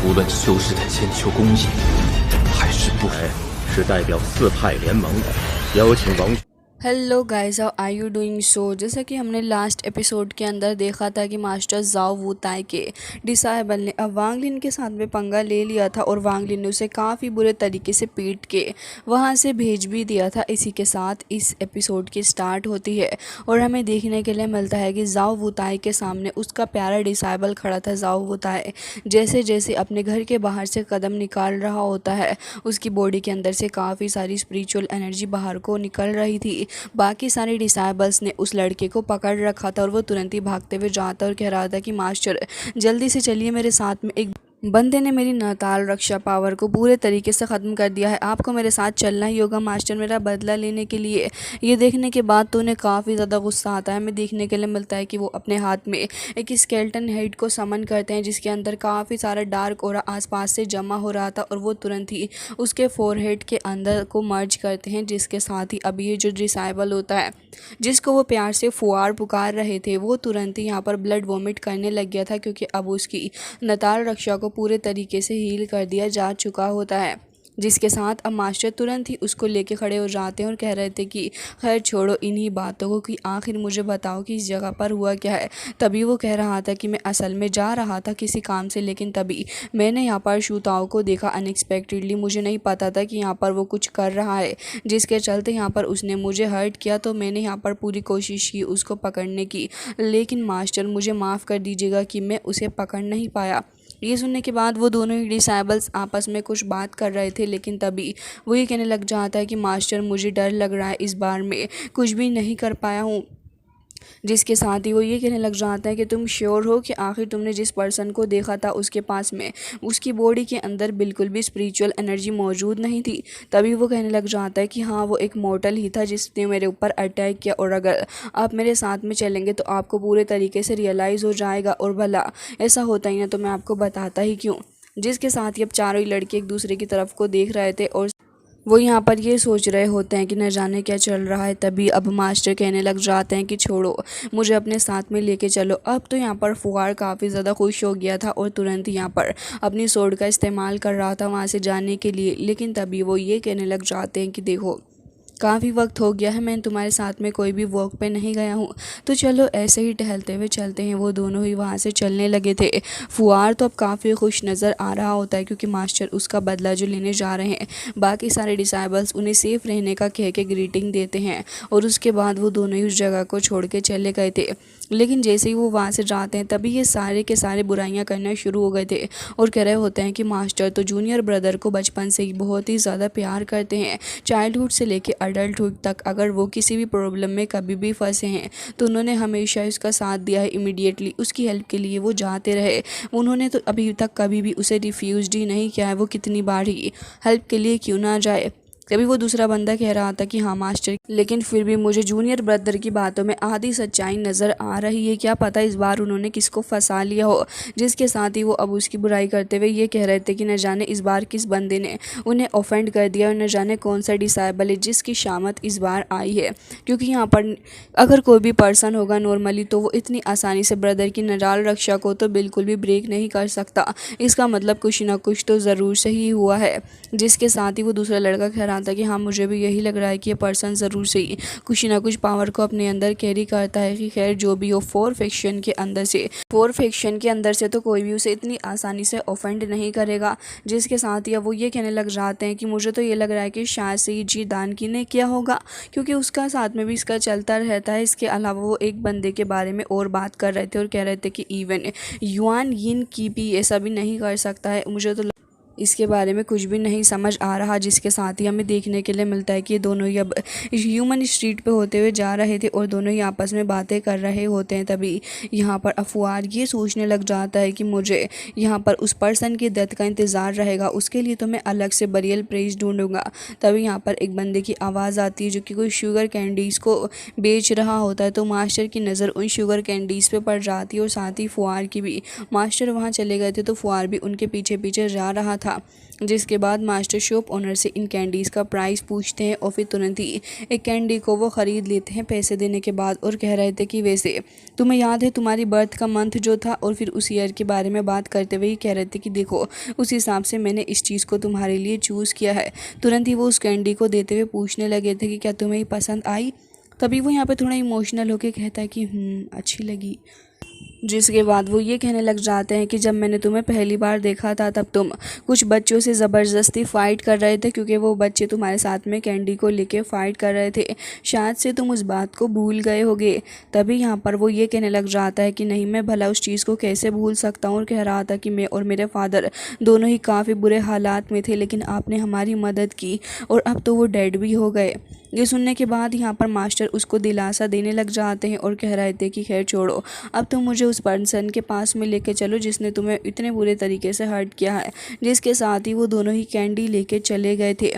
无论是修士的千秋功业，还是不是代表四派联盟的，邀请王。हेलो guys, how are you doing. So जैसा कि हमने लास्ट एपिसोड के अंदर देखा था कि मास्टर जाओ वू ताई के डिसाइबल ने अब वांग लिन के साथ में पंगा ले लिया था और वांग लिन ने उसे काफ़ी बुरे तरीके से पीट के वहाँ से भेज भी दिया था। इसी के साथ इस एपिसोड की स्टार्ट होती है और हमें देखने के लिए मिलता है कि जाओ वू ताई के सामने उसका प्यारा डिसाइबल खड़ा था। जाओ वू ताई जैसे जैसे अपने घर के बाहर से कदम निकाल रहा होता है, उसकी बॉडी के अंदर से काफ़ी सारी स्पिरिचुअल एनर्जी बाहर को निकल रही थी। बाकी सारे डिसाइबल्स ने उस लड़के को पकड़ रखा था और वो तुरंत ही भागते हुए जाता और कह रहा था कि मास्टर जल्दी से चलिए, मेरे साथ में एक बंदे ने मेरी नाताल रक्षा पावर को पूरे तरीके से ख़त्म कर दिया है, आपको मेरे साथ चलना ही होगा मास्टर, मेरा बदला लेने के लिए। ये देखने के बाद तो उन्हें काफ़ी ज़्यादा गुस्सा आता है। हमें देखने के लिए मिलता है कि वो अपने हाथ में एक स्केल्टन हेड को समन करते हैं जिसके अंदर काफ़ी सारा डार्क ऑरा आसपास से जमा हो रहा था और वो तुरंत ही उसके फोरहेड के अंदर को मर्ज करते हैं, जिसके साथ ही अभी ये जो डिसाइबल होता है जिसको वो प्यार से फुआर पुकार रहे थे वो तुरंत ही यहाँ पर ब्लड वॉमिट करने लग गया था, क्योंकि अब उसकी नाताल रक्षा को पूरे तरीके से हील कर दिया जा चुका होता है। जिसके साथ अब मास्टर तुरंत ही उसको लेके खड़े हो जाते हैं और कह रहे थे कि खैर छोड़ो इन्हीं बातों को, कि आखिर मुझे बताओ कि इस जगह पर हुआ क्या है। तभी वो कह रहा था कि मैं असल में जा रहा था किसी काम से, लेकिन तभी मैंने यहाँ पर शूताओं को देखा अनएक्सपेक्टेडली। मुझे नहीं पता था कि यहाँ पर वो कुछ कर रहा है, जिसके चलते यहाँ पर उसने मुझे हर्ट किया। तो मैंने यहाँ पर पूरी कोशिश की उसको पकड़ने की, लेकिन मास्टर मुझे माफ़ कर दीजिएगा कि मैं उसे पकड़ नहीं पाया। ये सुनने के बाद वो दोनों ही डिसाइबल्स आपस में कुछ बात कर रहे थे, लेकिन तभी वो ये कहने लग जाता है कि मास्टर मुझे डर लग रहा है, इस बार मैं कुछ भी नहीं कर पाया हूँ। जिसके साथ ही वो ये कहने लग जाता है कि तुम श्योर हो कि आखिर तुमने जिस पर्सन को देखा था उसके पास में उसकी बॉडी के अंदर बिल्कुल भी स्पिरिचुअल एनर्जी मौजूद नहीं थी। तभी वो कहने लग जाता है कि हाँ वो एक मॉर्टल ही था जिसने मेरे ऊपर अटैक किया, और अगर आप मेरे साथ में चलेंगे तो आपको पूरे तरीके से रियलाइज़ हो जाएगा, और भला ऐसा होता ही ना तो मैं आपको बताता ही क्यों। जिसके साथ ही अब चारों ही लड़के एक दूसरे की तरफ को देख रहे थे और वो यहाँ पर ये सोच रहे होते हैं कि न जाने क्या चल रहा है। तभी अब मास्टर कहने लग जाते हैं कि छोड़ो मुझे अपने साथ में लेके चलो। अब तो यहाँ पर फुआर काफ़ी ज़्यादा खुश हो गया था और तुरंत यहाँ पर अपनी सोर्ड का इस्तेमाल कर रहा था वहाँ से जाने के लिए, लेकिन तभी वो ये कहने लग जाते हैं कि देखो काफ़ी वक्त हो गया है मैं तुम्हारे साथ में कोई भी वॉक पे नहीं गया हूँ, तो चलो ऐसे ही टहलते हुए चलते हैं। वो दोनों ही वहाँ से चलने लगे थे। फुआर तो अब काफ़ी खुश नज़र आ रहा होता है क्योंकि मास्टर उसका बदला जो लेने जा रहे हैं। बाकी सारे डिसाइबल्स उन्हें सेफ़ रहने का कह के ग्रीटिंग देते हैं और उसके बाद वो दोनों ही उस जगह को छोड़ के चले गए थे। लेकिन जैसे ही वो वहाँ से जाते हैं तभी ये सारे के सारे बुराइयाँ करना शुरू हो गए थे और कह रहे होते हैं कि मास्टर तो जूनियर ब्रदर को बचपन से ही बहुत ही ज़्यादा प्यार करते हैं, चाइल्डहुड से लेके अडल्टहुड तक। अगर वो किसी भी प्रॉब्लम में कभी भी फंसे हैं तो उन्होंने हमेशा उसका साथ दिया है, इमीडिएटली उसकी हेल्प के लिए वो जाते रहे। उन्होंने तो अभी तक कभी भी उसे रिफ्यूज़ ही नहीं किया है, वो कितनी बार ही हेल्प के लिए क्यों ना जाए। तभी वो दूसरा बंदा कह रहा था कि हाँ मास्टर, लेकिन फिर भी मुझे जूनियर ब्रदर की बातों में आधी सच्चाई नज़र आ रही है, क्या पता इस बार उन्होंने किसको फंसा लिया हो। जिसके साथ ही वो अब उसकी बुराई करते हुए ये कह रहे थे कि न जाने इस बार किस बंदे ने उन्हें ऑफेंड कर दिया और न जाने कौन सा डिसाइबल है जिसकी शामत इस बार आई है। क्योंकि यहाँ पर अगर कोई भी पर्सन होगा नॉर्मली तो वो इतनी आसानी से ब्रदर की नाताल रक्षा को तो बिल्कुल भी ब्रेक नहीं कर सकता। इसका मतलब कुछ ना कुछ तो ज़रूर से ही हुआ है। जिसके साथ ही वो दूसरा लड़का कह रहा था कि हाँ मुझे भी यही लग रहा है कि ये पर्सन ज़रूर से ही कुछ ना कुछ पावर को अपने अंदर कैरी करता है। कि खैर जो भी हो, फोर फैक्शन के अंदर से तो कोई भी उसे इतनी आसानी से ऑफेंड नहीं करेगा। जिसके साथ ही अब वो ये कहने लग जाते हैं कि मुझे तो ये लग रहा है कि शायद से ये जी दानकी ने किया होगा, क्योंकि उसका साथ में भी इसका चलता रहता है। इसके अलावा वो एक बंदे के बारे में और बात कर रहे थे और कह रहे थे कि इवन युआन यिन की भी ऐसा भी नहीं कर सकता है। मुझे तो इसके बारे में कुछ भी नहीं समझ आ रहा। जिसके साथ ही हमें देखने के लिए मिलता है कि ये दोनों ही अब ह्यूमन स्ट्रीट पे होते हुए जा रहे थे और दोनों ही आपस में बातें कर रहे होते हैं। तभी यहाँ पर अफवार ये सोचने लग जाता है कि मुझे यहाँ पर उस पर्सन की डेथ का इंतज़ार रहेगा, उसके लिए तो मैं अलग से बरियल प्लेस ढूंढूंगा। तभी यहाँ पर एक बंदे की आवाज़ आती है जो कि कोई शुगर कैंडीज़ को बेच रहा होता है। तो मास्टर की नज़र उन शुगर कैंडीज़ पे पड़ जाती है और साथ ही फुआर की भी। मास्टर वहाँ चले गए थे तो फुआर भी उनके पीछे पीछे जा रहा था। था। जिसके बाद मास्टर शॉप ओनर से इन कैंडीज़ का प्राइस पूछते हैं और फिर तुरंत ही एक कैंडी को वो ख़रीद लेते हैं पैसे देने के बाद, और कह रहे थे कि वैसे तुम्हें याद है तुम्हारी बर्थ का मंथ जो था, और फिर उस ईयर के बारे में बात करते हुए कह रहे थे कि देखो उस हिसाब से मैंने इस चीज़ को तुम्हारे लिए चूज़ किया है। तुरंत ही वो उस कैंडी को देते हुए पूछने लगे थे कि क्या तुम्हें पसंद आई। तभी वो यहाँ पे थोड़ा इमोशनल होके कहता है कि अच्छी लगी। जिसके बाद वो ये कहने लग जाते हैं कि जब मैंने तुम्हें पहली बार देखा था तब तुम कुछ बच्चों से ज़बरदस्ती फ़ाइट कर रहे थे, क्योंकि वो बच्चे तुम्हारे साथ में कैंडी को लेके फ़ाइट कर रहे थे। शायद से तुम उस बात को भूल गए होगे। तभी यहाँ पर वो ये कहने लग जाता है कि नहीं, मैं भला उस चीज़ को कैसे भूल सकता हूँ, और कह रहा था कि मैं और मेरे फादर दोनों ही काफ़ी बुरे हालात में थे, लेकिन आपने हमारी मदद की और अब तो वो डेड भी हो गए। ये सुनने के बाद यहाँ पर मास्टर उसको दिलासा देने लग जाते हैं और कह रहे थे कि खैर छोड़ो, अब तुम मुझे उस पर्सन के पास में लेके चलो जिसने तुम्हें इतने बुरे तरीके से हर्ट किया है। जिसके साथ ही वो दोनों ही कैंडी लेके चले गए थे।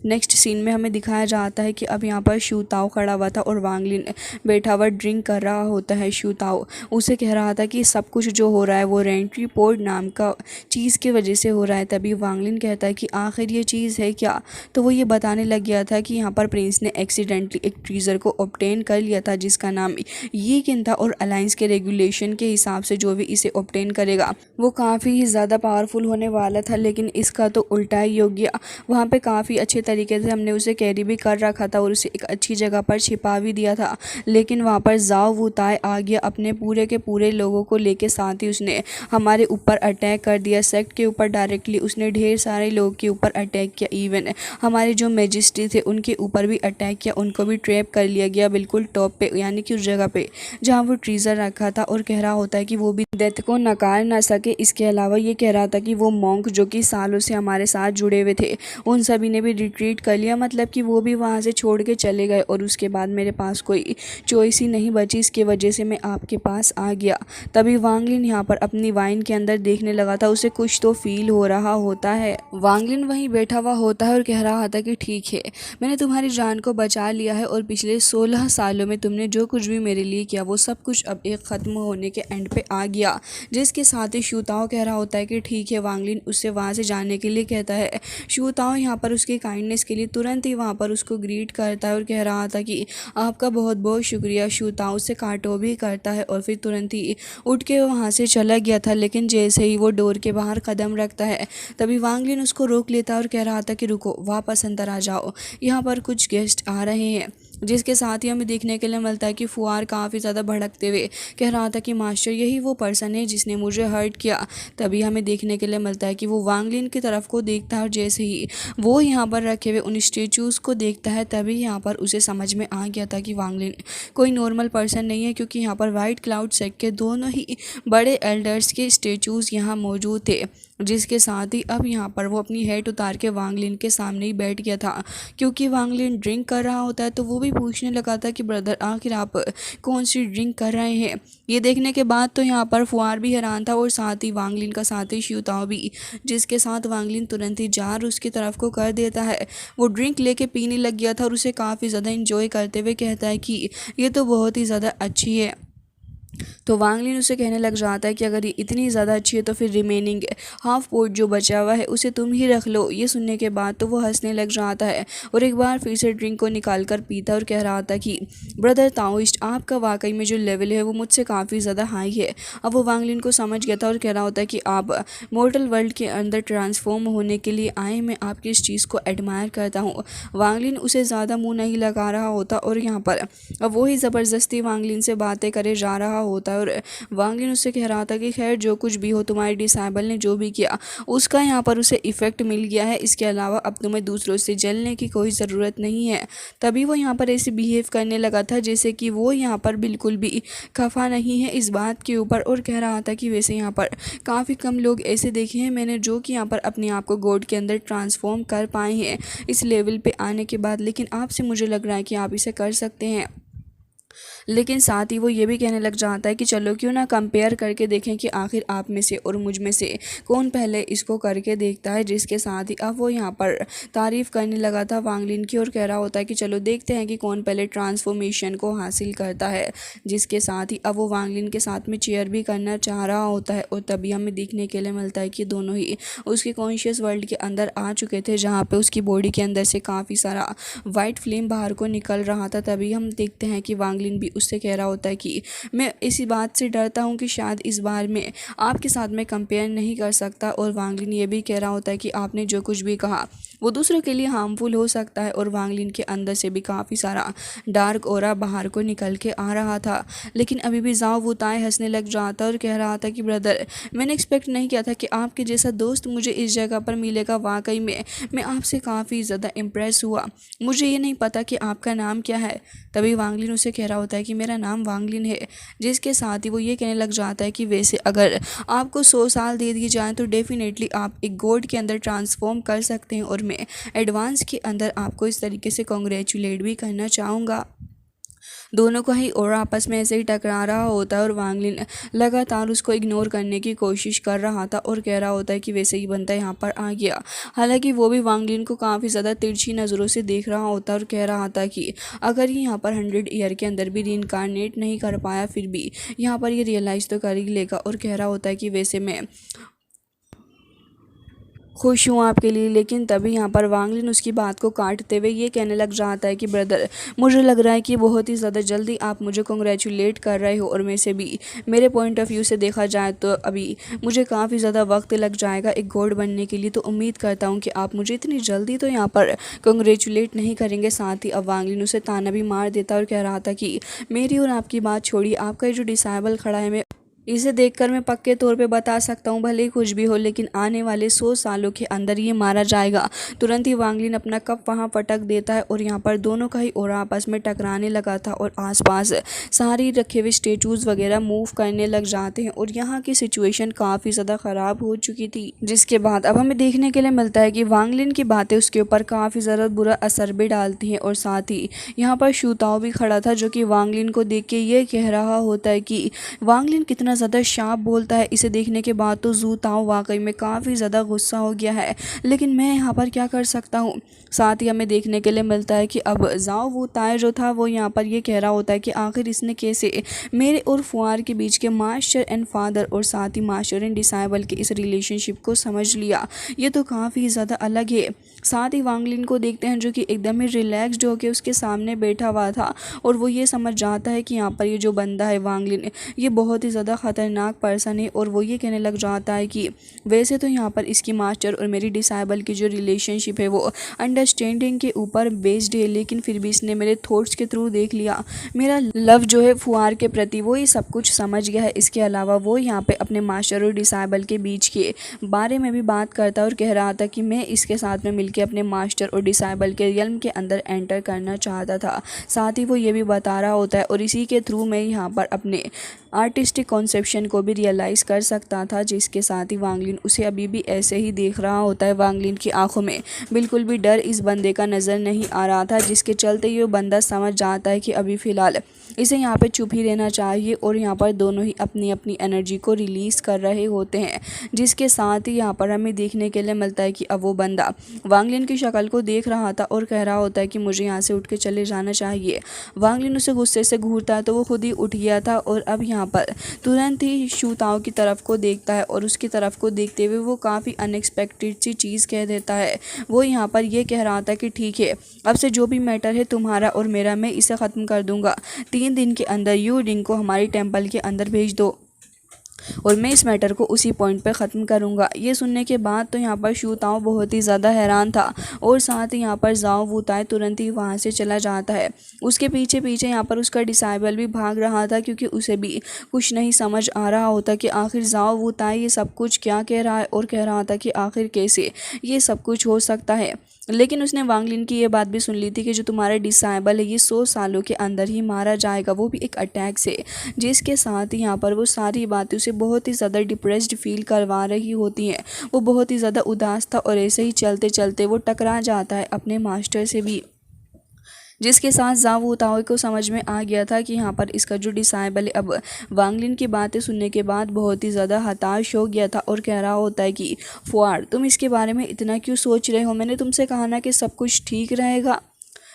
नेक्स्ट सीन में हमें दिखाया जाता है कि अब यहाँ पर शू ताओ खड़ा हुआ था और वांग लिन बैठा हुआ ड्रिंक कर रहा होता है। शू ताओ उसे कह रहा था कि सब कुछ जो हो रहा है वो रेंट्री पोर्ट नाम का चीज़ की वजह से हो रहा है। तभी वांग लिन कहता है कि आखिर ये चीज़ है क्या। तो वो ये बताने लग गया था कि यहाँ पर प्रिंस ने एक्सीडेंटली एक ट्रीज़र को ऑब्टेन कर लिया था जिसका नाम ये किन था, और अलायंस के रेगुलेशन के हिसाब से जो भी इसे ऑब्टेन करेगा वो काफ़ी ही ज़्यादा पावरफुल होने वाला था। लेकिन इसका तो उल्टा ही हो गया। वहाँ पे काफ़ी अच्छे तरीके से हमने उसे कैरी भी कर रखा था और उसे एक अच्छी जगह पर छिपा भी दिया था, लेकिन वहाँ पर जाओ वुताई आ गया अपने पूरे के पूरे लोगों को लेके, साथ ही उसने हमारे ऊपर अटैक कर दिया। सेक्ट के ऊपर डायरेक्टली उसने ढेर सारे लोगों के ऊपर अटैक किया। इवन हमारे जो मैजिस्ट्री थे उनके ऊपर भी अटैक किया, उनको भी ट्रैप कर लिया गया बिल्कुल टॉप पे, यानी कि उस जगह पे जहाँ वो ट्रीजर रखा था। और कह रहा होता है कि वो भी डेथ को नकार ना सके। इसके अलावा ये कह रहा था कि वो मॉन्क जो कि सालों से हमारे साथ जुड़े हुए थे उन सभी ने भी रिट्रीट कर लिया, मतलब कि वो भी वहाँ से छोड़ के चले गए, और उसके बाद मेरे पास कोई चॉइस ही नहीं बची। इसके वजह से मैं आपके पास आ गया। तभी वांग लिन यहाँ पर अपनी वाइन के अंदर देखने लगा था, उसे कुछ तो फील हो रहा होता है। वांग लिन वहीं बैठा हुआ होता है और कह रहा था कि ठीक है, मैंने तुम्हारी जान को बचा लिया है और पिछले 16 सालों में तुमने जो कुछ भी मेरे लिए किया वो सब कुछ अब एक ख़त्म होने के एंड पे आ गया। जिसके साथ ही शू ताओ कह रहा होता है कि ठीक है। वांग लिन उससे वहाँ से जाने के लिए कहता है। शू ताओ यहाँ पर उसकी काइंडनेस के लिए तुरंत ही वहाँ पर उसको ग्रीट करता है और कह रहा था कि आपका बहुत बहुत शुक्रिया। शू ताओ उससे काटो भी करता है और फिर तुरंत ही उठ के वहाँ से चला गया था। लेकिन जैसे ही वो डोर के बाहर कदम रखता है तभी वांग लिन उसको रोक लेता है और कह रहा था कि रुको, वापस अंदर आ जाओ, यहाँ पर कुछ गेस्ट आ रहे हैं। जिसके साथ ही हमें देखने के लिए मिलता है कि फुआर काफ़ी ज़्यादा भड़कते हुए कह रहा था कि मास्टर यही वो पर्सन है जिसने मुझे हर्ट किया। तभी हमें देखने के लिए मिलता है कि वो वांग लिन की तरफ को देखता है और जैसे ही वो यहाँ पर रखे हुए उन स्टेचूज़ को देखता है तभी यहाँ पर उसे समझ में आ गया था कि वांग लिन कोई नॉर्मल पर्सन नहीं है, क्योंकि यहाँ पर वाइट क्लाउड सेक्ट के दोनों ही बड़े एल्डर्स के स्टेचूज़ यहाँ मौजूद थे। जिसके साथ ही अब यहाँ पर वो अपनी हेड उतार के वांग लिन के सामने ही बैठ गया था, क्योंकि वांग लिन ड्रिंक कर रहा होता है। तो वो भी पूछने लगा था कि ब्रदर आखिर आप कौन सी ड्रिंक कर रहे हैं। ये देखने के बाद तो यहाँ पर फुआर भी हैरान था और साथ ही वांग लिन का साथ ही शू ताओ भी। जिसके साथ वांग लिन तुरंत ही जार उसकी तरफ को कर देता है। वो ड्रिंक लेके पीने लग गया था और उसे काफ़ी ज़्यादा इंजॉय करते हुए कहता है कि ये तो बहुत ही ज़्यादा अच्छी है। तो वांग लिन उसे कहने लग जाता है कि अगर ये इतनी ज़्यादा अच्छी है तो फिर रिमेनिंग हाफ पोर्ट जो बचा हुआ है उसे तुम ही रख लो। ये सुनने के बाद तो वो हंसने लग जाता है और एक बार फिर से ड्रिंक को निकाल कर पीता और कह रहा था कि ब्रदर ताओइस्ट, आपका वाकई में जो लेवल है वो मुझसे काफ़ी ज़्यादा हाई है। अब वो वांग लिन को समझ गया था और कह रहा होता है कि आप मॉर्टल वर्ल्ड के अंदर ट्रांसफॉर्म होने के लिए आए, मैं आपकी इस चीज़ को एडमायर करता हूँ। वांग लिन उसे ज़्यादा मुँह नहीं लगा रहा होता और यहाँ पर अब वही ज़बरदस्ती वांग लिन से बातें करे जा रहा होता है और वांग लिन उससे कह रहा था कि खैर जो कुछ भी हो, तुम्हारे डिसाइबल ने जो भी किया उसका यहाँ पर उसे इफ़ेक्ट मिल गया है। इसके अलावा अब तुम्हें दूसरों से जलने की कोई ज़रूरत नहीं है। तभी वो यहाँ पर ऐसे बिहेव करने लगा था जैसे कि वो यहाँ पर बिल्कुल भी खफा नहीं है इस बात के ऊपर, और कह रहा था कि वैसे यहाँ पर काफ़ी कम लोग ऐसे देखे हैं मैंने जो कि यहाँ पर अपने आप को गॉड के अंदर ट्रांसफॉर्म कर पाए हैं इस लेवल पे आने के बाद, लेकिन आपसे मुझे लग रहा है कि आप इसे कर सकते हैं। लेकिन साथ ही वो ये भी कहने लग जाता है कि चलो क्यों ना कंपेयर करके देखें कि आखिर आप में से और मुझ में से कौन पहले इसको करके देखता है। जिसके साथ ही अब वो यहाँ पर तारीफ़ करने लगा था वांग लिन की और कह रहा होता है कि चलो देखते हैं कि कौन पहले ट्रांसफॉर्मेशन को हासिल करता है। जिसके साथ ही अब वो वांग लिन के साथ में चेयर भी करना चाह रहा होता है और तभी हमें देखने के लिए मिलता है कि दोनों ही उसके कॉन्शियस वर्ल्ड के अंदर आ चुके थे, जहाँ पे उसकी बॉडी के अंदर से काफ़ी सारा वाइट फ्लेम बाहर को निकल रहा था। तभी हम देखते हैं कि वांग लिन भी उससे कह रहा होता है कि मैं इसी बात से डरता हूँ कि शायद इस बार में आपके साथ में कंपेयर नहीं कर सकता। और वांग लिन ये भी कह रहा होता है कि आपने जो कुछ भी कहा वो दूसरों के लिए हार्मफुल हो सकता है। और वांग लिन के अंदर से भी काफ़ी सारा डार्क ऑरा बाहर को निकल के आ रहा था। लेकिन अभी भी जाओ वो ताए हंसने लग जाता और कह रहा था कि ब्रदर, मैंने एक्सपेक्ट नहीं किया था कि आपके जैसा दोस्त मुझे इस जगह पर मिलेगा। वाकई में मैं आपसे काफ़ी ज़्यादा इम्प्रेस हुआ। मुझे ये नहीं पता कि आपका नाम क्या है। तभी वांग लिन उसे कह रहा होता है कि मेरा नाम वांग लिन है। जिसके साथ ही वो ये कहने लग जाता है कि वैसे अगर आपको 100 साल दे दिए जाएँ तो डेफिनेटली आप एक गॉड के अंदर ट्रांसफॉर्म कर सकते हैं। और मैं एडवांस के अंदर आपको इस तरीके से कॉन्ग्रेचुलेट भी करना चाहूँगा। दोनों का ही और आपस में ऐसे ही टकरा रहा होता है और वांग लिन लगातार उसको इग्नोर करने की कोशिश कर रहा था और कह रहा होता है कि वैसे ही बंदा यहाँ पर आ गया। हालांकि वो भी वांग लिन को काफ़ी ज़्यादा तिरछी नज़रों से देख रहा होता है और कह रहा था कि अगर ये यहाँ पर 100 ईयर के अंदर भी रीइंकारनेट नहीं कर पाया फिर भी यहाँ पर ये रियलाइज़ तो कर ही लेगा। और कह रहा होता है कि वैसे मैं खुश हूँ आपके लिए। लेकिन तभी यहाँ पर वांग लिन उसकी बात को काटते हुए ये कहने लग जाता है कि ब्रदर, मुझे लग रहा है कि बहुत ही ज़्यादा जल्दी आप मुझे कॉन्ग्रेचुलेट कर रहे हो और में से भी मेरे पॉइंट ऑफ व्यू से देखा जाए तो अभी मुझे काफ़ी ज़्यादा वक्त लग जाएगा एक गॉड बनने के लिए। तो उम्मीद करता हूँ कि आप मुझे इतनी जल्दी तो यहाँ पर कॉन्ग्रेचुलेट नहीं करेंगे। साथ ही अब वांग लिन उसे ताना भी मार देता और कह रहा था कि मेरी और आपकी बात छोड़िए, आपका ये जो डिसाइबल खड़ा है मैं इसे देखकर मैं पक्के तौर पे बता सकता हूँ भले ही कुछ भी हो लेकिन आने वाले 100 सालों के अंदर ये मारा जाएगा। तुरंत ही वांग लिन अपना कप वहाँ पटक देता है और यहाँ पर दोनों का ही और आपस में टकराने लगा था और आसपास सारी रखे हुए स्टेचूज़ वगैरह मूव करने लग जाते हैं और यहाँ की सिचुएशन काफ़ी ज़्यादा ख़राब हो चुकी थी। जिसके बाद अब हमें देखने के लिए मिलता है कि वांग लिन की बातें उसके ऊपर काफ़ी ज़्यादा बुरा असर भी डालती हैं। और साथ ही यहाँ पर शू ताओ भी खड़ा था जो कि वांग लिन को देख के ये कह रहा होता है कि वांग लिन कितना ज़्यादा शार्प बोलता है। इसे देखने के बाद तो जू ताओ वाकई में काफ़ी ज़्यादा गुस्सा हो गया है, लेकिन मैं यहाँ पर क्या कर सकता हूँ। साथ ही हमें देखने के लिए मिलता है कि अब जाओ वो ताए जो था वो यहाँ पर ये कह रहा होता है कि आखिर इसने कैसे मेरे और फुआर के बीच के मास्टर एंड फादर और साथ ही मास्टर एंड डिसाइबल के इस रिलेशनशिप को समझ लिया। ये तो काफ़ी ज़्यादा अलग है। साथ ही वांग लिन को देखते हैं जो कि एकदम ही रिलैक्स्ड होकर उसके सामने बैठा हुआ था और वो ये समझ जाता है कि यहाँ पर ये जो बंदा है वांग लिन ये बहुत ही ज़्यादा ख़तरनाक पर्सन है। और वो ये कहने लग जाता है कि वैसे तो यहाँ पर इसकी मास्टर और मेरी डिसाइबल की जो रिलेशनशिप है वो अंडरस्टैंडिंग के ऊपर बेस्ड है, लेकिन फिर भी इसने मेरे थॉट्स के थ्रू देख लिया। मेरा लव जो है फुआर के प्रति वो ये सब कुछ समझ गया है। इसके अलावा वो यहाँ पे अपने मास्टर और डिसाइबल के बीच के बारे में भी बात करता और कह रहा था कि मैं इसके साथ में मिलकर अपने मास्टर और डिसाइबल के रियल्म के अंदर एंटर करना चाहता था। साथ ही वो ये भी बता रहा होता है और इसी के थ्रू मैं यहाँ पर अपने आर्टिस्टिक कॉन्सेप्शन को भी रियलाइज़ कर सकता था। जिसके साथ ही वांग लिन उसे अभी भी ऐसे ही देख रहा होता है। वांग लिन की आंखों में बिल्कुल भी डर इस बंदे का नज़र नहीं आ रहा था, जिसके चलते ये बंदा समझ जाता है कि अभी फ़िलहाल इसे यहाँ पे चुप ही रहना चाहिए। और यहाँ पर दोनों ही अपनी अपनी एनर्जी को रिलीज़ कर रहे होते हैं। जिसके साथ ही यहाँ पर हमें देखने के लिए मिलता है कि अब वो बंदा वांग लिन की शक्ल को देख रहा था और कह रहा होता है कि मुझे यहाँ से उठ के चले जाना चाहिए। वांग लिन उसे गुस्से से घूरता है तो वो खुद ही उठ गया था और अब यहाँ पर तुरंत ही शू ताओ की तरफ को देखता है और उसकी तरफ को देखते हुए वो काफ़ी अनएक्सपेक्टेड सी चीज़ कह देता है। वो यहाँ पर ये कह रहा था कि ठीक है, अब से जो भी मैटर है तुम्हारा और मेरा मैं इसे ख़त्म कर दूंगा। 3 दिन के अंदर यू रिंग को हमारी टेम्पल के अंदर भेज दो और मैं इस मैटर को उसी पॉइंट पे ख़त्म करूँगा। ये सुनने के बाद तो यहाँ पर शू ताओ बहुत ही ज़्यादा हैरान था और साथ ही यहाँ पर जाओ वो ताए तुरंत ही वहाँ से चला जाता है। उसके पीछे पीछे यहाँ पर उसका डिसाइबल भी भाग रहा था क्योंकि उसे भी कुछ नहीं समझ आ रहा होता कि आखिर जाओ वो ताए ये सब कुछ क्या कह रहा है और कह रहा था कि आखिर कैसे ये सब कुछ हो सकता है। लेकिन उसने वांग लिन की ये बात भी सुन ली थी कि जो तुम्हारा डिसाइबल है ये 100 सालों के अंदर ही मारा जाएगा, वो भी एक अटैक से। जिसके साथ ही यहाँ पर वो सारी बातें उसे बहुत ही ज़्यादा डिप्रेस्ड फील करवा रही होती हैं। वो बहुत ही ज़्यादा उदास था और ऐसे ही चलते चलते वो टकरा जाता है अपने मास्टर से भी। जिसके साथ जाओ वू ताओ को समझ में आ गया था कि यहाँ पर इसका जो डिसाइबल है अब वांग लिन की बातें सुनने के बाद बहुत ही ज़्यादा हताश हो गया था और कह रहा होता है कि फुआर तुम इसके बारे में इतना क्यों सोच रहे हो, मैंने तुमसे कहा ना कि सब कुछ ठीक रहेगा।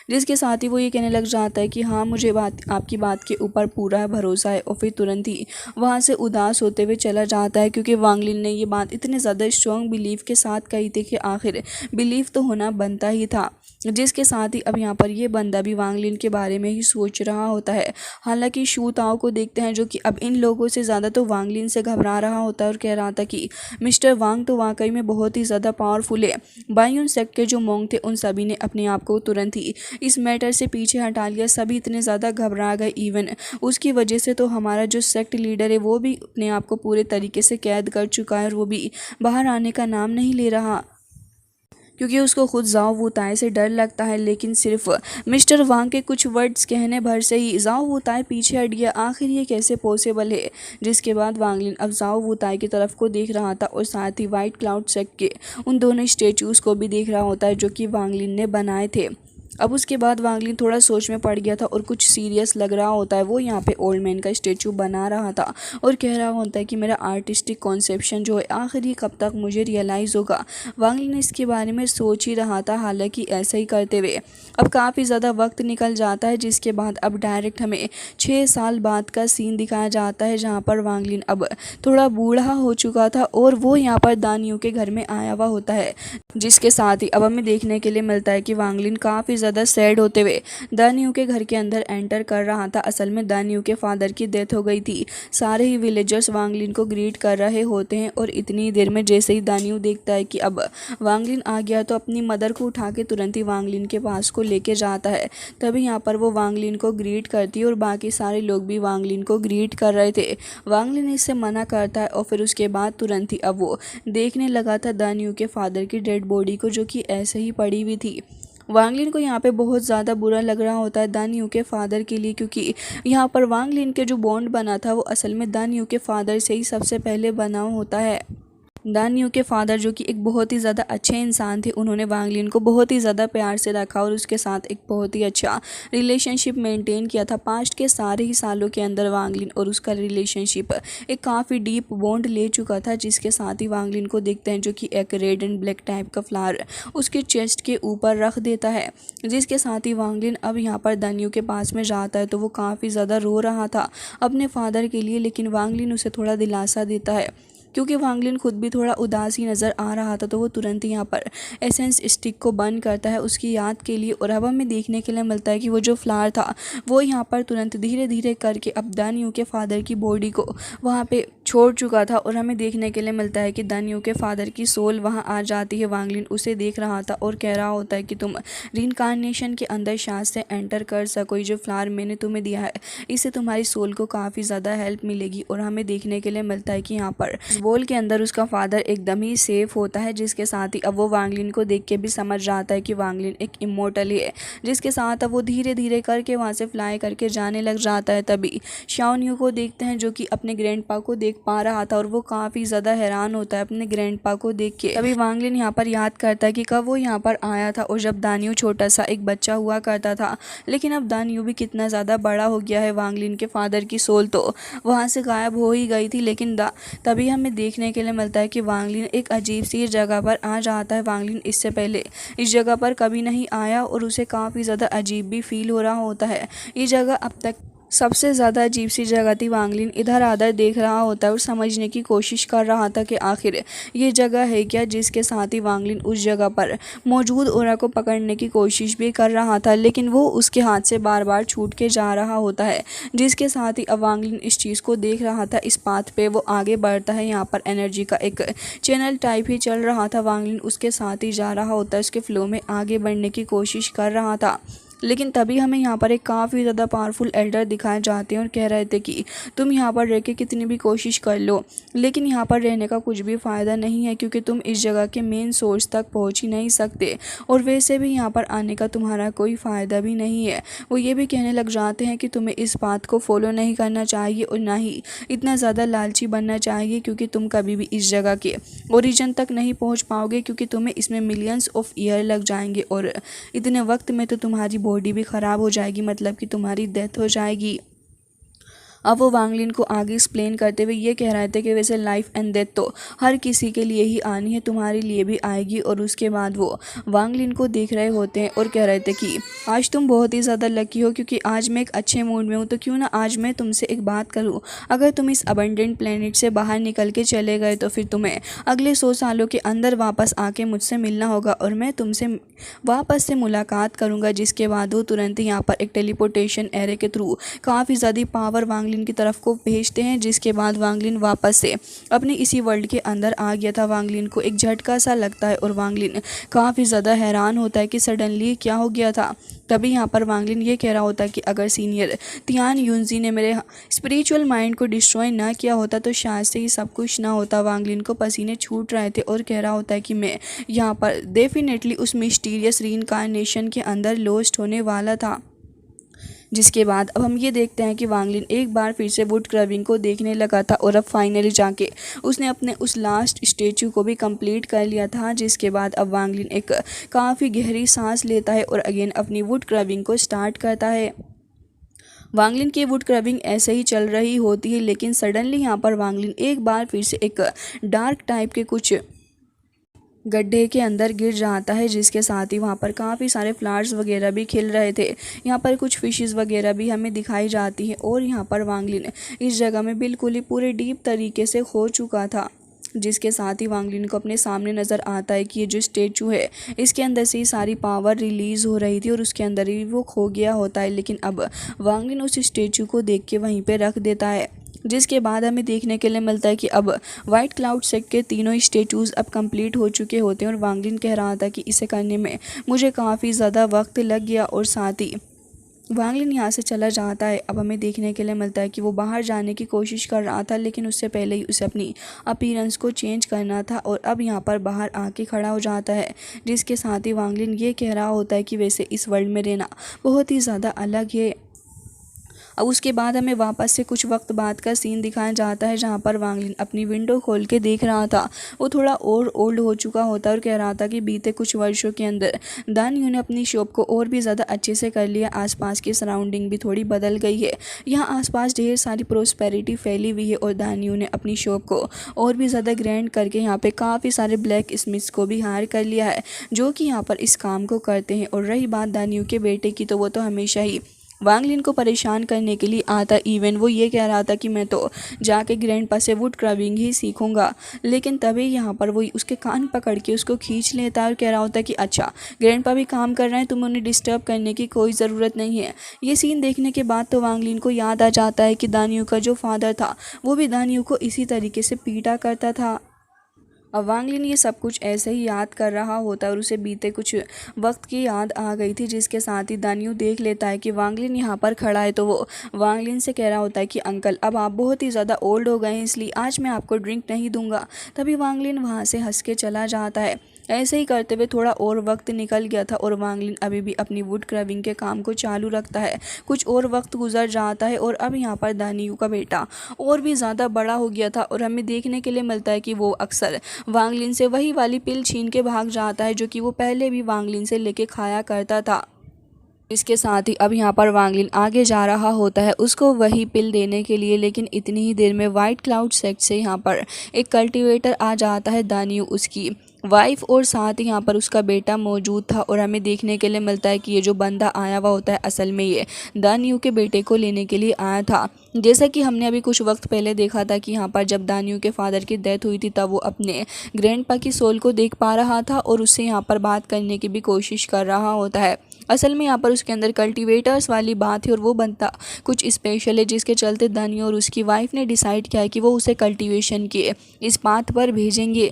जिसके साथ ही वो ये कहने लग जाता है कि हाँ मुझे आपकी बात के ऊपर पूरा भरोसा है, और फिर तुरंत ही वहाँ से उदास होते हुए चला जाता है क्योंकि वांग लिन ने ये बात इतने ज़्यादा स्ट्रॉन्ग बिलीफ के साथ कही थी कि आखिर बिलीफ तो होना बनता ही था। जिसके साथ ही अब यहाँ पर ये बंदा भी वांग लिन के बारे में ही सोच रहा होता है। हालांकि शू ताओ को देखते हैं जो कि अब इन लोगों से ज़्यादा तो वांग लिन से घबरा रहा होता है और कह रहा था कि मिस्टर वांग तो वाकई में बहुत ही ज़्यादा पावरफुल है। बायून सेक्ट के जो मोंग थे उन सभी ने अपने आप को तुरंत ही इस मैटर से पीछे हटा लिया। सभी इतने ज़्यादा घबरा गए, इवन उसकी वजह से तो हमारा जो सेक्ट लीडर है वो भी अपने आप को पूरे तरीके से कैद कर चुका है और वो भी बाहर आने का नाम नहीं ले रहा क्योंकि उसको खुद जाओ वू ताई से डर लगता है। लेकिन सिर्फ मिस्टर वांग के कुछ वर्ड्स कहने भर से ही जाओ वू ताई पीछे हट गया। आखिर ये कैसे पॉसिबल है। जिसके बाद वांग लिन अब जाओ वू ताई की तरफ को देख रहा था और साथ ही वाइट क्लाउड सेक्ट के उन दोनों स्टेचूज़ को भी देख रहा होता है जो कि वांग लिन ने बनाए थे। अब उसके बाद वांग लिन थोड़ा सोच में पड़ गया था और कुछ सीरियस लग रहा होता है। वो यहाँ पे ओल्ड मैन का स्टेचू बना रहा था और कह रहा होता है कि मेरा आर्टिस्टिक कॉन्सेप्शन जो है आखिर ये कब तक मुझे रियलाइज़ होगा। वांग लिन इसके बारे में सोच ही रहा था। हालांकि ऐसा ही करते हुए अब काफ़ी ज़्यादा वक्त निकल जाता है। जिसके बाद अब डायरेक्ट हमें 6 साल बाद का सीन दिखाया जाता है जहाँ पर वांग लिन अब थोड़ा बूढ़ा हो चुका था और वो यहाँ पर दानियों के घर में आया हुआ होता है। जिसके साथ ही अब हमें देखने के लिए मिलता है कि वांग लिन काफ़ी ज़्यादा सैड होते हुए दानियों के घर के अंदर एंटर कर रहा था। असल में दानियों के फादर की डेथ हो गई थी। सारे ही विलेजर्स वांग लिन को ग्रीट कर रहे होते हैं और इतनी देर में जैसे ही दानियों देखता है कि अब वांग लिन आ गया तो अपनी मदर को उठा के तुरंत ही वांग लिन के पास को लेके जाता है। तभी यहाँ पर वो वांग लिन को ग्रीट करती है और बाकी सारे लोग भी वांग लिन को ग्रीट कर रहे थे। वांग लिन इससे मना करता है और फिर उसके बाद तुरंत ही अब वो देखने लगा था दानियों के फादर की डेड बॉडी को जो कि ऐसे ही पड़ी हुई थी। वांग लिन को यहाँ पे बहुत ज़्यादा बुरा लग रहा होता है दानियों के फादर के लिए क्योंकि यहाँ पर वांग लिन के जो बॉन्ड बना था वो असल में दानियों के फादर से ही सबसे पहले बना होता है। दानियों के फादर जो कि एक बहुत ही ज़्यादा अच्छे इंसान थे, उन्होंने वांग लिन को बहुत ही ज़्यादा प्यार से रखा और उसके साथ एक बहुत ही अच्छा रिलेशनशिप मेंटेन किया था। पास्ट के सारे ही सालों के अंदर वांग लिन और उसका रिलेशनशिप एक काफ़ी डीप बॉन्ड ले चुका था। जिसके साथ ही वांग लिन को देखते हैं जो कि एक रेड एंड ब्लैक टाइप का फ्लावर उसके चेस्ट के ऊपर रख देता है। जिसके साथ ही वांग लिन अब यहाँ पर दानियों के पास में जाता है तो वो काफ़ी ज़्यादा रो रहा था अपने फादर के लिए। लेकिन वांग लिन उसे थोड़ा दिलासा देता है क्योंकि वांग लिन खुद भी थोड़ा उदास ही नज़र आ रहा था। तो वो तुरंत ही यहाँ पर एसेंस स्टिक को बंद करता है उसकी याद के लिए। और अब हमें देखने के लिए मिलता है कि वो जो फ्लावर था वो यहाँ पर तुरंत धीरे धीरे करके अब दानियों के फादर की बॉडी को वहाँ पे छोड़ चुका था। और हमें देखने के लिए मिलता है कि दानियों के फादर की सोल वहाँ आ जाती है। वांग लिन उसे देख रहा था और कह रहा होता है कि तुम रीइंकार्नेशन के अंदर शायद से एंटर कर सको। ये जो फ्लावर मैंने तुम्हें दिया है इससे तुम्हारी सोल को काफ़ी ज़्यादा हेल्प मिलेगी। और हमें देखने के लिए मिलता है कि यहाँ पर बोल के अंदर उसका फादर एकदम ही सेफ होता है। जिसके साथ ही अब वो वांग लिन को देख के भी समझ जाता है कि वांग लिन एक इमोर्टल ही है। जिसके साथ अब वो धीरे धीरे करके वहाँ से फ्लाई करके जाने लग जाता है। तभी शाओनियो को देखते हैं जो कि अपने ग्रैंडपा को देख पा रहा था और वो काफ़ी ज़्यादा हैरान होता है अपने ग्रैंडपा को देख के। तभी वांग लिन यहाँ पर याद करता है कि कब वो यहाँ पर आया था और जब दानियो छोटा सा एक बच्चा हुआ करता था। लेकिन अब दानियो भी कितना ज़्यादा बड़ा हो गया है। वांग लिन के फादर की सोल तो वहाँ से गायब हो ही गई थी। लेकिन तभी हमें देखने के लिए मिलता है कि वांग लिन एक अजीब सी जगह पर आ जाता है। वांग लिन इससे पहले इस जगह पर कभी नहीं आया और उसे काफ़ी ज़्यादा अजीब भी फील हो रहा होता है। ये जगह अब तक सबसे ज़्यादा अजीब सी जगह थी। वांग लिन इधर आधर देख रहा होता है और समझने की कोशिश कर रहा था कि आखिर ये जगह है क्या। जिसके साथ ही वांग लिन उस जगह पर मौजूद ओरा को पकड़ने की कोशिश भी कर रहा था लेकिन वो उसके हाथ से बार बार छूट के जा रहा होता है। जिसके साथ ही अब वांग लिन इस चीज़ को देख रहा था। इस पाथ पे वो आगे बढ़ता है। यहाँ पर एनर्जी का एक चैनल टाइप ही चल रहा था। वांग लिन उसके साथ ही जा रहा होता है, उसके फ्लो में आगे बढ़ने की कोशिश कर रहा था। लेकिन तभी हमें यहाँ पर एक काफ़ी ज़्यादा पावरफुल एल्डर दिखाए जाते हैं और कह रहे थे कि तुम यहाँ पर रह के कितनी भी कोशिश कर लो लेकिन यहाँ पर रहने का कुछ भी फ़ायदा नहीं है क्योंकि तुम इस जगह के मेन सोर्स तक पहुँच ही नहीं सकते और वैसे भी यहाँ पर आने का तुम्हारा कोई फ़ायदा भी नहीं है। वो ये भी कहने लग जाते हैं कि तुम्हें इस बात को फॉलो नहीं करना चाहिए और ना ही इतना ज़्यादा लालची बनना चाहिए क्योंकि तुम कभी भी इस जगह के ओरिजिन तक नहीं पहुँच पाओगे क्योंकि तुम्हें इसमें मिलियंस ऑफ ईयर लग जाएंगे और इतने वक्त में तो तुम्हारी बॉडी भी ख़राब हो जाएगी, मतलब कि तुम्हारी डेथ हो जाएगी। अब वो वांग लिन को आगे एक्सप्लेन करते हुए ये कह रहे थे कि वैसे लाइफ एंड डेथ तो हर किसी के लिए ही आनी है, तुम्हारे लिए भी आएगी। और उसके बाद वो वांग लिन को देख रहे होते हैं और कह रहे थे कि आज तुम बहुत ही ज़्यादा लकी हो, क्योंकि आज मैं एक अच्छे मूड में हूँ, तो क्यों ना आज मैं तुमसे एक बात करूँ। अगर तुम इस अबंडेंट प्लेनेट से बाहर निकल के चले गए तो फिर तुम्हें अगले 100 सालों के अंदर वापस आके मुझसे मिलना होगा और मैं तुमसे वापस से मुलाकात करूँगा। जिसके बाद वो तुरंत यहाँ पर एक टेलीपोर्टेशन एरे के थ्रू काफ़ी ज़्यादा पावर वांग लिन की तरफ को भेजते हैं। जिसके बाद वांग लिन वापस से अपने इसी वर्ल्ड के अंदर आ गया था। वांग लिन को एक झटका सा लगता है और वांग लिन काफ़ी ज़्यादा हैरान होता है कि सडनली क्या हो गया था। तभी यहाँ पर वांग लिन ये कह रहा होता है कि अगर सीनियर तियान युनजी ने मेरे स्पिरिचुअल माइंड को डिस्ट्रॉय ना किया होता तो शायद से ही सब कुछ ना होता। वांग लिन को पसीने छूट रहे थे और कह रहा होता है कि मैं यहाँ पर डेफिनेटली उस मिस्टीरियस रीइंकार्नेशन के अंदर लॉस्ट होने वाला था। जिसके बाद अब हम ये देखते हैं कि वांग लिन एक बार फिर से वुड कर्विंग को देखने लगा था और अब फाइनली जाके उसने अपने उस लास्ट स्टेचू को भी कंप्लीट कर लिया था। जिसके बाद अब वांग लिन एक काफ़ी गहरी सांस लेता है और अगेन अपनी वुड कर्विंग को स्टार्ट करता है। वांग लिन की वुड कर्विंग ऐसे ही चल रही होती है, लेकिन सडनली यहाँ पर वांग लिन एक बार फिर से एक डार्क टाइप के कुछ गड्ढे के अंदर गिर जाता है। जिसके साथ ही वहाँ पर काफ़ी सारे फ्लावर्स वगैरह भी खिल रहे थे। यहाँ पर कुछ फिशेस वगैरह भी हमें दिखाई जाती है और यहाँ पर वांग लिन इस जगह में बिल्कुल ही पूरे डीप तरीके से खो चुका था। जिसके साथ ही वांग लिन को अपने सामने नज़र आता है कि ये जो स्टेचू है इसके अंदर से ही सारी पावर रिलीज़ हो रही थी और उसके अंदर ही वो खो गया होता है। लेकिन अब वांग लिन उस स्टेचू को देख के वहीं पे रख देता है। जिसके बाद हमें देखने के लिए मिलता है कि अब वाइट क्लाउड सेक्ट के तीनों स्टेचूज़ अब कंप्लीट हो चुके होते हैं और वांग लिन कह रहा था कि इसे करने में मुझे काफ़ी ज़्यादा वक्त लग गया और साथ ही वांग लिन यहाँ से चला जाता है। अब हमें देखने के लिए मिलता है कि वो बाहर जाने की कोशिश कर रहा था, लेकिन उससे पहले ही उसे अपनी अपीयरेंस को चेंज करना था और अब यहाँ पर बाहर आके खड़ा हो जाता है। जिसके साथ ही वांग लिन ये कह रहा होता है कि वैसे इस वर्ल्ड में रहना बहुत ही ज़्यादा अलग है। अब उसके बाद हमें वापस से कुछ वक्त बाद का सीन दिखाया जाता है, जहाँ पर वांग लिन अपनी विंडो खोल के देख रहा था। वो थोड़ा और ओल्ड हो चुका होता है और कह रहा था कि बीते कुछ वर्षों के अंदर दान यू ने अपनी शॉप को और भी ज़्यादा अच्छे से कर लिया। आसपास की सराउंडिंग भी थोड़ी बदल गई है। यहाँ आसपास ढेर सारी प्रोस्पेरिटी फैली हुई है और दान यू ने अपनी शॉप को और भी ज़्यादा ग्रैंड करके यहाँ पे काफ़ी सारे ब्लैक स्मिथ्स को भी हायर कर लिया है, जो कि यहाँ पर इस काम को करते हैं। और रही बात दान यू के बेटे की, तो वो तो हमेशा ही वांग लिन को परेशान करने के लिए आता। इवन वो ये कह रहा था कि मैं तो जाके ग्रैंडपा से वुड कार्विंग ही सीखूंगा, लेकिन तभी यहाँ पर वो उसके कान पकड़ के उसको खींच लेता है और कह रहा होता है कि अच्छा ग्रैंडपा भी काम कर रहे हैं, तुम्हें उन्हें डिस्टर्ब करने की कोई ज़रूरत नहीं है। ये सीन देखने के बाद तो वांग लिन को याद आ जाता है कि दान यू का जो फादर था वो भी दान यू को इसी तरीके से पीटा करता था। अब वांग लिन ये सब कुछ ऐसे ही याद कर रहा होता है और उसे बीते कुछ वक्त की याद आ गई थी। जिसके साथ ही दान यू देख लेता है कि वांग लिन यहाँ पर खड़ा है, तो वो वांग लिन से कह रहा होता है कि अंकल अब आप बहुत ही ज़्यादा ओल्ड हो गए हैं, इसलिए आज मैं आपको ड्रिंक नहीं दूंगा। तभी वांग लिन वहाँ से हंस के चला जाता है। ऐसे ही करते हुए थोड़ा और वक्त निकल गया था और वांग लिन अभी भी अपनी वुड कार्विंग के काम को चालू रखता है। कुछ और वक्त गुजर जाता है और अब यहाँ पर दान यू का बेटा और भी ज़्यादा बड़ा हो गया था और हमें देखने के लिए मिलता है कि वो अक्सर वांग लिन से वही वाली पिल छीन के भाग जाता है, जो कि वो पहले भी वांग लिन से लेके खाया करता था। इसके साथ ही अब यहाँ पर वांग लिन आगे जा रहा होता है उसको वही पिल देने के लिए, लेकिन इतनी ही देर में वाइट क्लाउड सेक्ट से यहाँ पर एक कल्टीवेटर आ जाता है। दान यू, उसकी वाइफ और साथ ही यहाँ पर उसका बेटा मौजूद था और हमें देखने के लिए मिलता है कि ये जो बंदा आया हुआ होता है असल में ये दान यू के बेटे को लेने के लिए आया था। जैसा कि हमने अभी कुछ वक्त पहले देखा था कि यहाँ पर जब दान यू के फादर की डेथ हुई थी तब वो अपने ग्रैंडपा की सोल को देख पा रहा था और उससे यहाँ पर बात करने की भी कोशिश कर रहा होता है। असल में यहाँ पर उसके अंदर कल्टीवेटर्स वाली बात है और वो बनता कुछ स्पेशल है, जिसके चलते दान यू और उसकी वाइफ ने डिसाइड किया है कि वो उसे कल्टीवेशन के इस पाथ पर भेजेंगे।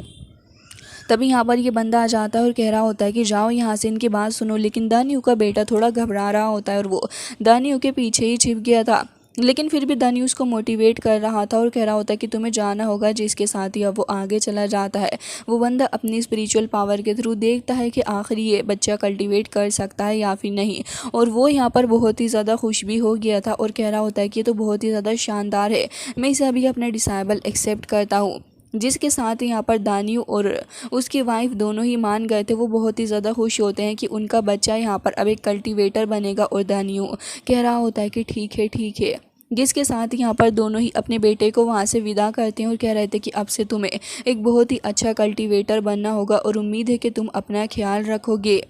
तभी यहाँ पर ये बंदा आ जाता है और कह रहा होता है कि जाओ यहाँ से, इनकी बात सुनो। लेकिन दान यू का बेटा थोड़ा घबरा रहा होता है और वो दान यू के पीछे ही छिप गया था, लेकिन फिर भी दान यू उसको मोटिवेट कर रहा था और कह रहा होता है कि तुम्हें जाना होगा। जिसके साथ ही अब वो आगे चला जाता है। वो बंदा अपनी स्पिरिचुअल पावर के थ्रू देखता है कि आखिर ये बच्चा कल्टीवेट कर सकता है या फिर नहीं, और वो यहाँ पर बहुत ही ज़्यादा खुश भी हो गया था और कह रहा होता है कि ये तो बहुत ही ज़्यादा शानदार है, मैं इसे अभी अपना डिसेबल एक्सेप्ट करता हूँ। जिसके साथ ही यहाँ पर दानियो और उसकी वाइफ दोनों ही मान गए थे। वो बहुत ही ज़्यादा खुश होते हैं कि उनका बच्चा यहाँ पर अब एक कल्टीवेटर बनेगा और दानियो कह रहा होता है कि ठीक है ठीक है। जिसके साथ ही यहाँ पर दोनों ही अपने बेटे को वहाँ से विदा करते हैं और कह रहे थे कि अब से तुम्हें एक बहुत ही अच्छा कल्टीवेटर बनना होगा और उम्मीद है कि तुम अपना ख्याल रखोगे।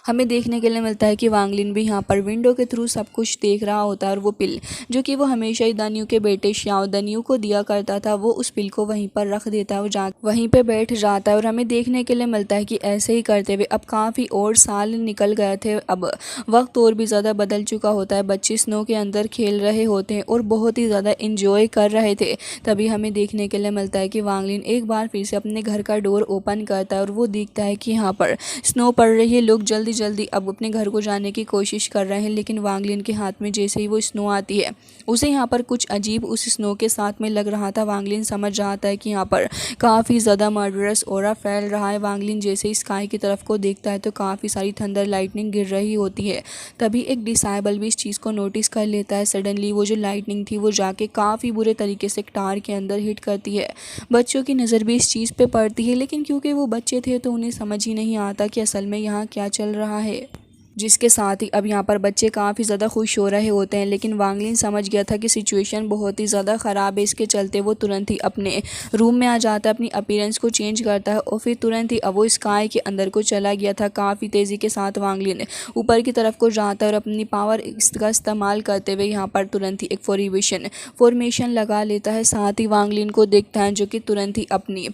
हमें देखने के लिए मिलता है कि वांग लिन भी यहाँ पर विंडो के थ्रू सब कुछ देख रहा होता है और वो पिल जो कि वो हमेशा ही दानियो के बेटे श्याओ दानियो को दिया करता था वो उस पिल को वहीं पर रख देता है। वो जा वहीं पे बैठ जाता है और हमें देखने के लिए मिलता है कि ऐसे ही करते हुए अब काफ़ी और साल निकल गए थे। अब वक्त और भी ज़्यादा बदल चुका होता है। बच्चे स्नो के अंदर खेल रहे होते हैं और बहुत ही ज़्यादा इंजॉय कर रहे थे। तभी हमें देखने के लिए मिलता है कि वांग लिन एक बार फिर से अपने घर का डोर ओपन करता है और वो देखता है कि यहाँ पर स्नो पड़ रही है। लोग जल्दी जल्दी अब अपने घर को जाने की कोशिश कर रहे हैं, लेकिन वांग लिन के हाथ में जैसे ही वो स्नो आती है उसे यहाँ पर कुछ अजीब उस स्नो के साथ में लग रहा था। वांग लिन समझ जाता है कि यहाँ पर काफ़ी ज़्यादा मर्डरस ऑरा फैल रहा है। वांग लिन जैसे ही स्काई की तरफ को देखता है तो काफ़ी सारी थंडर लाइटनिंग गिर रही होती है। तभी एक डिसाइबल भी इस चीज़ को नोटिस कर लेता है। सडनली वो जो लाइटनिंग थी वो जाके काफ़ी बुरे तरीके से टार के अंदर हिट करती है। बच्चों की नज़र भी इस चीज़ पे पड़ती है, लेकिन क्योंकि वो बच्चे थे तो उन्हें समझ ही नहीं आता कि असल में यहाँ क्या चल रहा है। जिसके साथ ही अब यहाँ पर बच्चे काफ़ी ज़्यादा खुश हो रहे होते हैं, लेकिन वांग लिन समझ गया था कि सिचुएशन बहुत ही ज़्यादा ख़राब है। इसके चलते वो तुरंत ही अपने रूम में आ जाता है, अपनी अपीयरेंस को चेंज करता है और फिर तुरंत ही अब वो स्काई के अंदर को चला गया था। काफ़ी तेज़ी के साथ वांग लिन ऊपर की तरफ को जाता है और अपनी पावर का इस्तेमाल करते हुए यहाँ पर तुरंत ही एक फॉर्मेशन लगा लेता है। साथ ही वांग लिन को देखता है जो कि तुरंत ही अपनी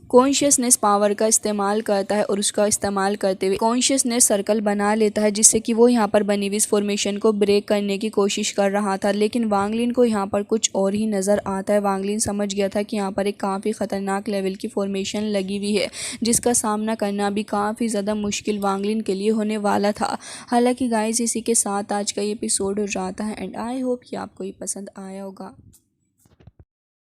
कॉन्शियसनेस पावर का इस्तेमाल करता है और उसका इस्तेमाल करते हुए कॉन्शियसनेस सर्कल बना लेता है, जिससे कि वो यहाँ पर बनी हुई इस फॉर्मेशन को ब्रेक करने की कोशिश कर रहा था। लेकिन वांग लिन को यहाँ पर कुछ और ही नज़र आता है। वांग लिन समझ गया था कि यहाँ पर एक काफ़ी ख़तरनाक लेवल की फॉर्मेशन लगी हुई है, जिसका सामना करना भी काफ़ी ज़्यादा मुश्किल वांग लिन के लिए होने वाला था। हालाँकि गाइस इसी के साथ आज का ये एपिसोड हो जाता है एंड आई होप कि आपको ये पसंद आया होगा।